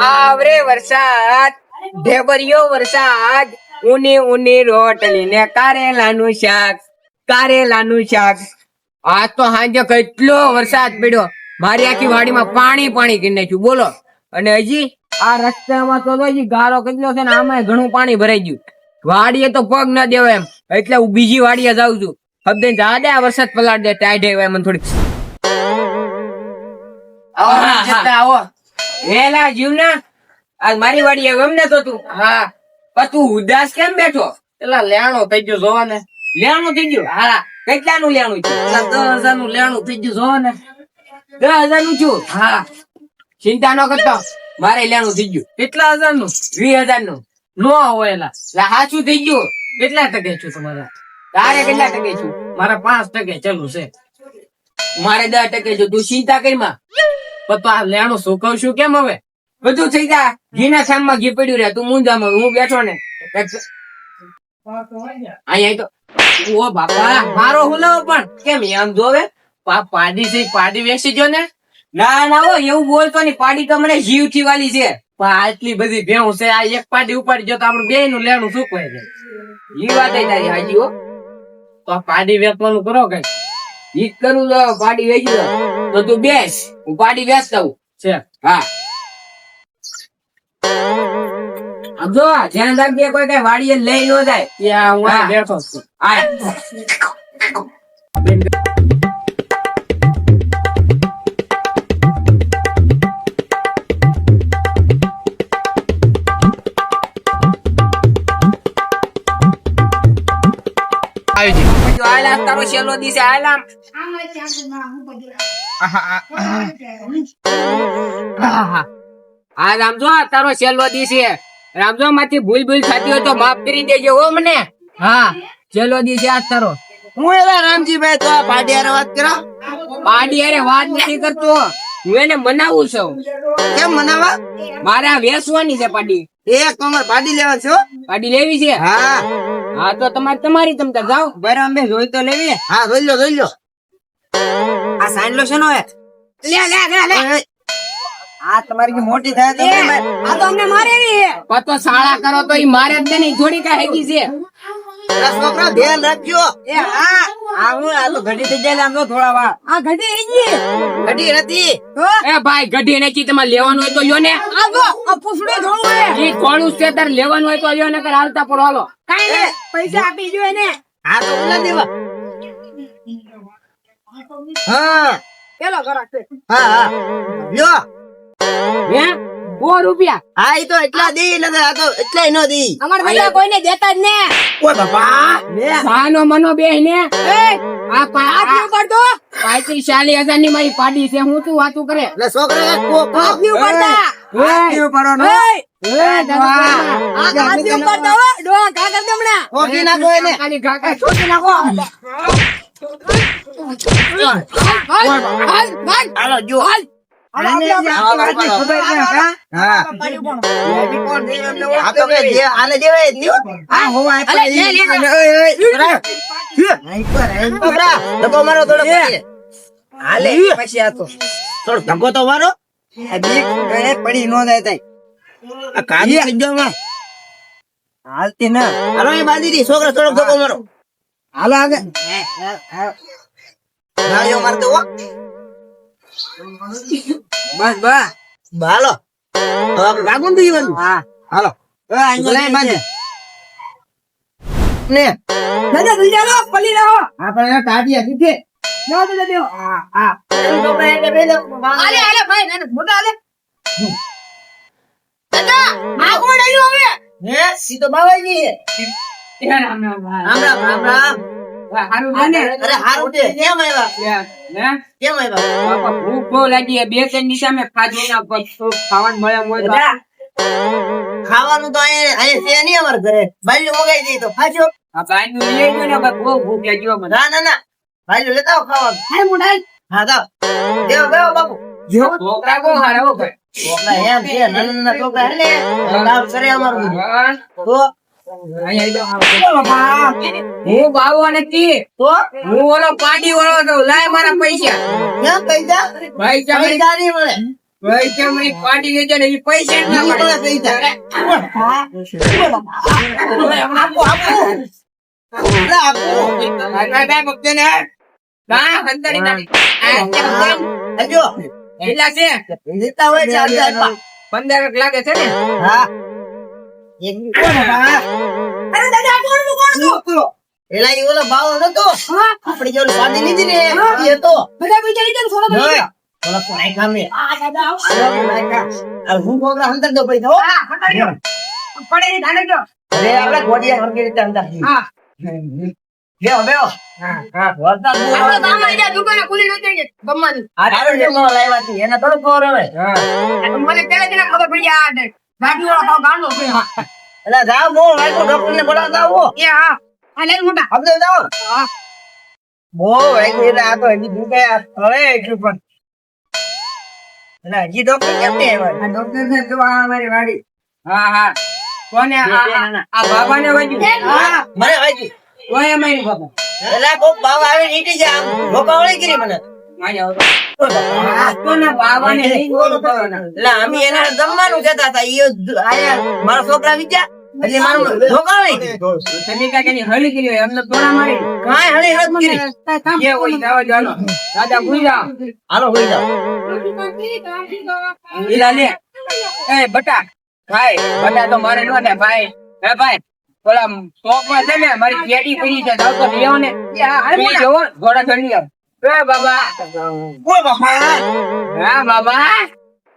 આવરે વરસાદ ઢેબરિયો વરસાદ ઊની ઊની રોટલી ને કારેલાનું શાક આ તો સાંજે કેટલો વરસાદ પડ્યો મારી આખી વાડીમાં પાણી કરી નાખ્યું બોલો. અને હજી આ રસ્તામાં તો હજી ગારો કેટલો છે ને આમાં ઘણું પાણી ભરાઈ ગયું. વાડીએ તો પગ ના દેવાય એમ એટલે હું બીજી વાડીએ જાઉં છું. હબદે જા દે આ વરસાદ પલાડ દે ટાઈટ આવ્યા મને થોડીક આવો વેલા જીવના આજ મારી વાડીએ ગમને તો તું હા પણ તું ઉદાસ કેમ બેઠો? એલા લેણો થઈ ગયો જોવા ને. લેણું થઈ ગયું? હા કેટલાનું લેણું છે? 10,000 નું લેણું થઈ ગયું જોવા ને. 10,000 નું છું? હા ચિંતા ન કરતો મારે લેણું થઈ ગયું. કેટલા હજાર નું? 20,000 નું. નો હોય એલા. હાચું થઈ ગયું. કેટલા ટકે છું તમારા? તારે કેટલા ટકે છું? મારે 5% ચાલુ છે. મારે 10% છું. તું ચિંતા કરી માં. પણ તો આ લેણું સુકવશું કેમ હવે? બધું થઈ જા. ઘીના થામમાં ઘી પડ્યું રહે તું મૂંઝામાં હું બેઠો ને અહીંયા તો ઓ બાપા મારો હુલાવો પણ કેમ આમ જોવે પાડી છે પાડી વેચી જો ને. ના ના હો એવું બોલતો નહીં. પાડી તો મને જીવ થી વાલી છે. પણ આટલી બધી ભેહું છે આ એક પાડી ઉપાડી જો તો આપણે બે નું લેણું સુકવાય જાય. ઈ વાત તારી હાજી હો. તો આ પાડી વેચવાનું કરો કઈ. ઈ કરું તો પાડી વેચી દો તો તું બેસ હું પાડી વેચતા હું છે હા. આમ જો ધ્યાન રાખજે કોઈ કઈ વાડીએ લઈ ન જાય. ત્યાં હું હા. બેઠો છું. આ તારો છેલ્લો દિવસે આયલામ આ રામજો તારો છેલ્લો દિવસે રામજો માંથી ભૂલ થતી હોય તો માફ કરી દેજો હો મને. હા છેલ્લો દિવસે આજ તારો. હું એલા રામજીભાઈ તો આ પાડી હારે વાત કરો. પાડી અરે વાત નથી કરતો હું એને મનાવું છું. કેમ મનાવા? મારે આ વેચવાની છે પાડી. એક કમર પાડી લેવા છો? પાડી લેવી છે? હા હા તો તમારી તમતા જાઓ બરાબર જોઈ તો લેવી. હા જોઈ લો. આ સાંડલો છે નો લે આ તમારી મોટી થાય તો આ તો અમને મારેલી છે. પતો શાળા કરો તો ઈ મારે જ નહીં થોડી કઈ હેગી છે. છોકરા ધ્યાન રાખજો. એ હા આ હું આ તો ઘડી થઈ જાય આમ તો થોડા વાર. આ ઘડી હેગી ઘડી નથી. એ ભાઈ ઘડી નથી તમારે લેવાનું હોય તો લ્યો ને. આ જો આ પૂછડે ધોળું હે. ઈ કોણું છે તાર લેવાનું હોય તો લ્યો ને કર હાલતા પર હાલો. કાઈ ને પૈસા આપી જો એને. હા તો ઉલા દેવા. હા પેલો ગરાક છે. હા લ્યો. હે 100 રૂપિયા. હા ઈ તો એટલા દી નથી આ તો એટલાય નો દી. અમાર બધા કોઈને દેતા જ ને. ઓય બાપા સાનો મનો બે ને એ આ પાડી ઉપર તો 35-40,000 ની મારી પાડી છે. હું તું વાતું કરે એટલે છોકરા એક કોક હાથની ઉપર તા હાથની ઉપર નો. આ હાથની ઉપર તો ડોહા કાકા દમણા ઓકી નાખો એને. ખાલી કાકા છોટી નાખો. હાલો જો. હા આ તો કે જે આને દેવાય જ નહીં. હા હું આ છોકરા ધક્કો મારો થોડો પછી. હાલે પછી આ તો થોડો ધક્કો તો મારો. આ બીક પડી નો જાય તઈ. આ કાદી થઈ ગયો માં હાલતી ના. હાલો એ બાંધી દી છોકરા થોડો ધક્કો મારો. હાલો આગળ ગાડીઓ મારતો હો. બસ બસ હાલો હવે લાગુ ને દીવાનું. હા હાલો લઈ બાંધી ને દાદા દુજા લો પલી રહો. આપણે કાઢીએ દીધે. ના દાદા દેવો. હા હા આલે ભાઈ નાને મોટા આલે દાદા આ કોણ આવ્યું હવે? હે સી તો બાવાઈ ની. રામ રામ હારું ને. અરે હારું છે. કેમ આવ્યા? ને કેમ આવ્યા? બાપા ભૂખ બહુ લાગી બે ત્રણ ની સામે ખાધું ના ખાવાનું મળે મોય ખાવાનું તો અહીંયા છે નહીં અમારા ઘરે. બાયલું મગાઈ દઈ તો ખાજો. આ ભાઈ નું લઈ ગયો ને બહુ ભૂખ લાગી મને. ના બાયલું લેતા આવો ખાવાનું. હાય મોટા હા તો દેવો બેવો બાપુ. છોકરા બહુ હારા હો ભાઈ. છોકરા એમ છે નાના છોકરા હે ને કામ કરે અમારું તો હું બાવો નથી તો હું ઓલો પાડી વાળો છું. લાય મારા પૈસા ક્યાં પૈસા પૈસા પૈસા નહીં મળે. પૈસા મને પાડી લેજો ને એ પૈસા જ ના ઈ મળે. મને પૈસા. આપો, આપો. અલા, આપો. ભાઈ ભક્તો ને ના હંતાડી નાખી. આ કેમ? આજો. કેટલા છે? જીતતા હોય છે આજે આપા. 15 લાગે છે ને? હા. એક કોણ બા? અરે દાદા કોણ એલા ઈ ઓલો બાવો નતો આપડી જે ઓલી શાદી લીધી ને ઈ હતો બધા પૈસા લીધા ને થોડા નઈ. ઓલા કોણ કામે આ દાદા આવો. આ હું કોગરા અંદર દો પૈસા હો હા હટાડ્યો પડે ની ધાને ગયો અરે આપણે ગોડિયા હરકી રીતે અંદર હા બેહો બેહો હા. વરસાદ બહુ આવે આપણે ગામમાં જા દુકાને ખુલી નહોતી કે ગમવાની આ જે નો લાવ્યા હતી એને થોડું ખબર હવે હા. મને પેલા દિને ખબર પડી આ ગાડી વાળો ખાવ ગાંડો છે એટલે જાવ બહુ વાઈકો ડોક્ટર ને બોલાવતા આવો એ હા આ લે મોટા આપણે જાવ હા બહુ વાઈકો એટલે આ તો હજી દુકાયા હવે એટલું પણ એટલે હજી ડોક્ટર કેમ નહીં આવ્યા આ ડોક્ટર ને જોવા અમારી વાડી. હા હા. કોને આ બાબાને વાગ્યું? હા મને વાગી ઓય અમારી બાબા. એટલે કોક બાવા આવે નીકળી જાય આમ રોકાવળી કરી મને મારી આવતો. આ કોના બાબાને લઈને બોલો કરવાના. એટલે અમે એને જમવાનું કહેતા હતા ઈ આયા મારા છોકરા વિચાર એટલે મારું રોકાવળી કરી તમે કાંઈક એની હળી કરી હોય, અમને તોડા મારી. કાંઈ હળી હળી કરી જે હોય જાઓ જાઓ. દાદા ભૂલી જાઓ. હાલો હોઈ જાઓ ઈલા લે. એ બટા ભાઈ બટા તો મારે નો થાય ભાઈ. હે ભાઈ પેલા શોપમાં છે ને મારી પેટી પડી છે, જાવ તો લઈ આવો ને. પી જવો, ઘોડા ચડી આવો. એ બાબા. ઓય બાપા હા બાબા.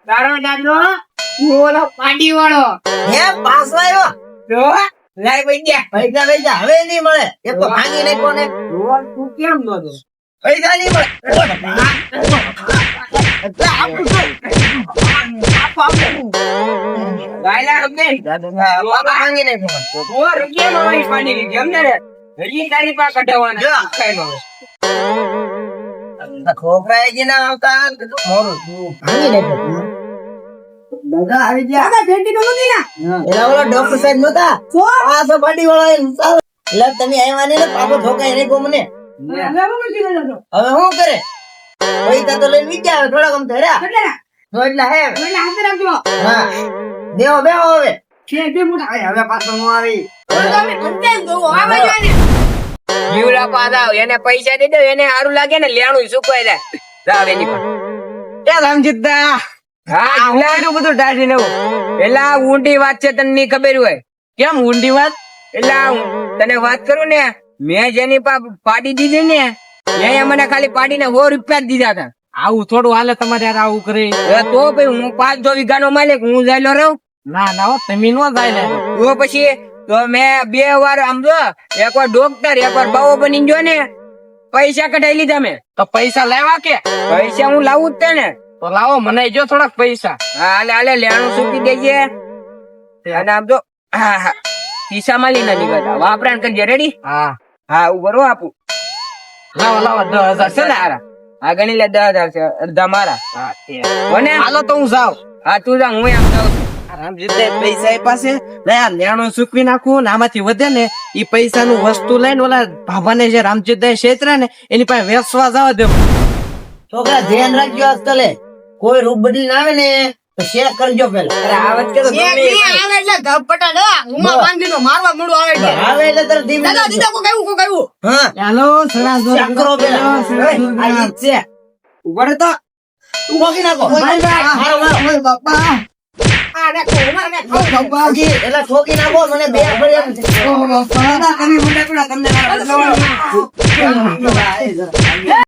તારો દાદો ઓલો પાડી વાળો. હે પાસ આવ્યો જો લાઈ પૈસા. પૈસા પૈસા હવે નહીં મળે એક તો ભાંગી નહીં કોને તું કેમ નો દો? પૈસા નહીં મળે ઓય બાપા. એટલે આપું છું. આપો, આપો. ગાયલા રમે. બાપા ભાંગી નહીં કોને ઓ રૂપિયામાં મારી પાડી લીધી અમને રે. હજી તારી પાસે કઢાવવાના. જો. ખાઈ લો. છોકરા એ ના આવતા મોરું છું ભાંગી નહીં બધા આવી ગયા દાદા ભેટી તો નથી ના એલા ઓલા ડોક્ટર સાહેબ નતા આ તો પાડી વાળો એટલે તમે આવ્યા ને પાપો ઠોકાય નહીં કો મને લેવો નથી લેવો હવે શું કરે પૈસા તો લઈને વિચાર થોડા કમ થયા કેટલા તો એટલે હે એટલે હાથે રાખજો હા દેવો બેહો હવે છે બે મોટા હવે પાછો નો આવી તમે કંટેન દો આવે જાને જીવડા પાછા એને પૈસા દઈ દો, એને સારું લાગે ને લેણું સુકાઈ જાય. જાવ એની પાસે. એ રામજીતદા હા જીવડા બધું ઢાંચી લેવું. એલા ઊંડી વાત છે, તને નહીં ખબર હોય. કેમ ઊંડી વાત એલા તને વાત કરું ને, મેં જેની પાડી દીધી ને એને મને ખાલી પાડીને 100 રૂપિયા જ દીધા હતા. આવું થોડું હાલે તમારે યાર આવું કરે હવે તો ભાઈ હું 5 વીઘાનો માલિક, હું જાયલો રહું. ના ના હો તમે નો જાય ને તો પછી તો મેં 2 વાર આમ જો, એકવાર ડોક્ટર એકવાર બાવો બની ગયો ને, પૈસા કઢાઈ લીધા મેં. તો પૈસા લેવા કે પૈસા હું લાવું જ તે ને. તો લાવો મને જો થોડાક પૈસા હા હાલે હાલે લેણું સૂકી દેજે. અને આમ જો હા હા ખિસ્સામાં લઈને નીકળતા વાપરાણ કરજે. રેડી? હા હા હું બરોબર આપું. લાવો લાવો 10,000 છે ને હારા? હા ગણી લે 10,000 છે, અડધા મારા. કોને? હાલો તો હું જાઉં હા તું જા, હું એમ જાઉં છું. રામજીતને પૈસા એ પાસે ને આ લેણું સૂકવી નાખું ને આમાંથી વધે ને ઈ પૈસાનું વસ્તુ લઈને ઓલા ભાભાને જે રામજીતભાઈ છેતરા ને એની પાસે વેચવા જવા દેવું છોકરા ધ્યાન રાખજો આજકાલે કોઈ રૂપ બદલીને આવે ને તો શેર કરજો પેલા અરે આ વખતે તો એક ગમે બે આવે એટલે ધપટા દો હુંમાં બાંધી દો મારવા મોડું આવે છે આવે એટલે તરત ધીમે દાદા દીદા કો કયું હા ચાલો સડા ચેક કરો પેલા આ ઈ જ છે ઉભા રહો તો. તું ભોગી નાખો મારો મારો બાપા આ ને કોમા ને ખાવ બાપા એટલે ઠોકી નાખો મને બે ભરી એમ છે બાપા તમે મને પેલા તમને